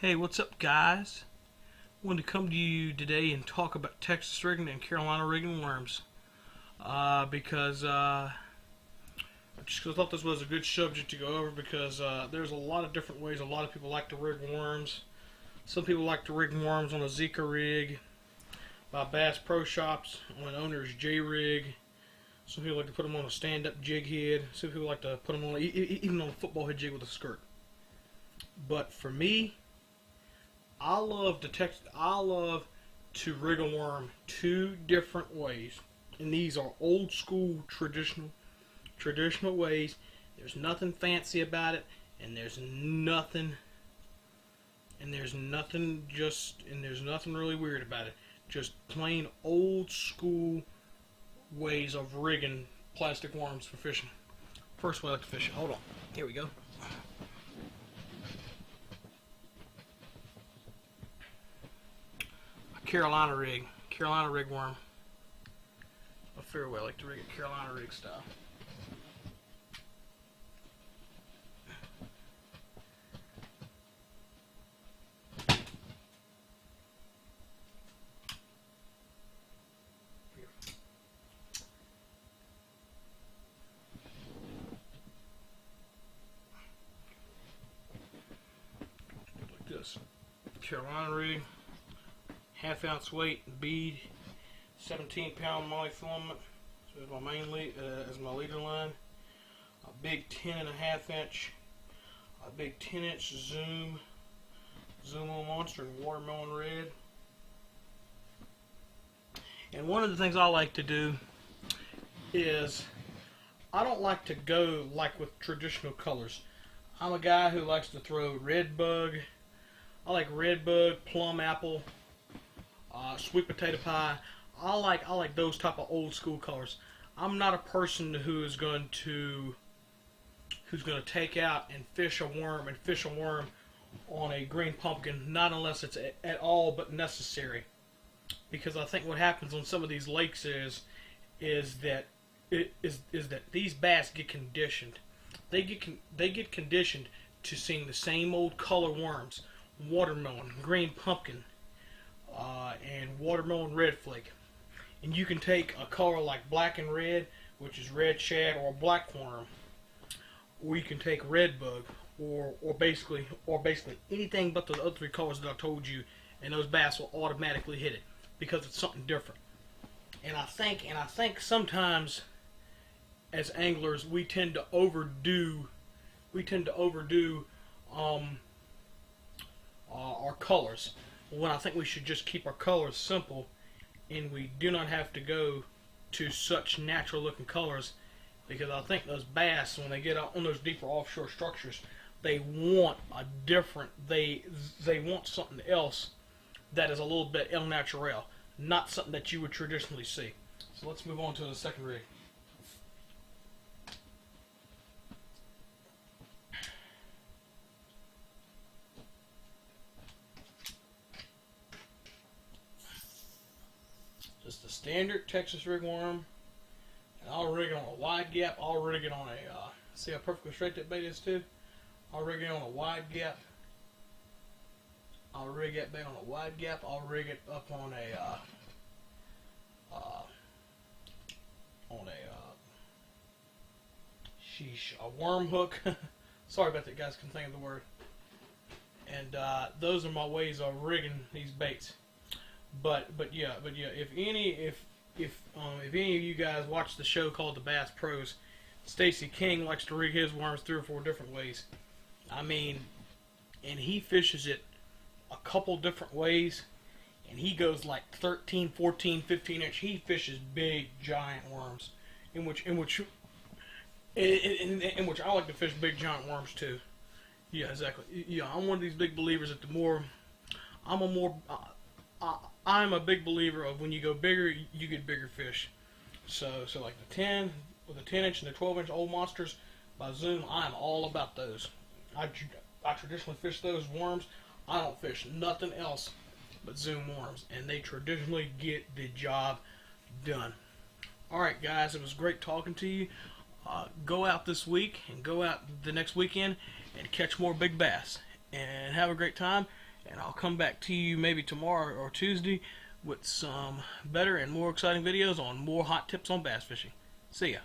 Hey, what's up, guys? I wanted to come to you today and talk about Texas rigging and Carolina rigging worms. Just 'cause I thought this was a good subject to go over because there's a lot of different ways a lot of people like to rig worms. Some people like to rig worms on a Zika rig by Bass Pro Shops on an owner's J rig. Some people like to put them on a stand-up jig head. Some people like to put them on even on a football head jig with a skirt. But for me, I love to rig a worm two different ways, and these are old school traditional ways. There's nothing fancy about it, and there's nothing really weird about it. Just plain old school ways of rigging plastic worms for fishing. First way I like to fish it. Hold on. Here we go. Carolina rig worm. A fair way I like to rig it Carolina rig style. Like this. Carolina rig. Half-ounce weight bead, 17-pound moly filament. So as my main lead, as my leader line, a big 10.5 inch, a big 10-inch zoom on monster in watermelon red. And one of the things I like to do is I don't like to go like with traditional colors. I'm a guy who likes to throw red bug. I like red bug, plum apple. Sweet potato pie. I like those type of old school colors. I'm not a person who's going to take out and fish a worm on a green pumpkin, not unless it's at all but necessary. Because I think what happens on some of these lakes is that these bass get conditioned. They get conditioned to seeing the same old color worms, watermelon, green pumpkin. And watermelon red flake. And you can take a color like black and red, which is red shad or black worm, or you can take red bug, or basically anything but the other three colors that I told you, and those bass will automatically hit it because it's something different. And I think sometimes as anglers we tend to overdo our colors, when I think we should just keep our colors simple, and we do not have to go to such natural looking colors, because I think those bass, when they get out on those deeper offshore structures, they want they want something else that is a little bit el natural, not something that you would traditionally see. So let's move on to the second rig. Just a standard Texas rig worm, and I'll rig it on a wide gap. I'll rig it on a see how perfectly straight that bait is too. I'll rig it on a wide gap. I'll rig that bait on a wide gap. I'll rig it up on a a worm hook. Sorry about that, guys. Couldn't think of the word. And those are my ways of rigging these baits. But yeah, if any of you guys watch the show called the Bass Pros, Stacy King likes to rig his worms 3 or 4 different ways. I mean, and he fishes it a couple different ways, and he goes like 13, 14, 15 inch. He fishes big giant worms, in which I like to fish big giant worms too. Yeah, exactly. Yeah, I'm one of these big believers that I'm a big believer of when you go bigger, you get bigger fish. So like the 10 with the 10 inch and the 12 inch old monsters by Zoom, I'm all about those. I traditionally fish those worms. I don't fish nothing else but Zoom worms, and they traditionally get the job done. Alright guys, it was great talking to you. Go out this week and go out the next weekend and catch more big bass. And have a great time. and I'll come back to you maybe tomorrow or Tuesday with some better and more exciting videos on more hot tips on bass fishing. See ya.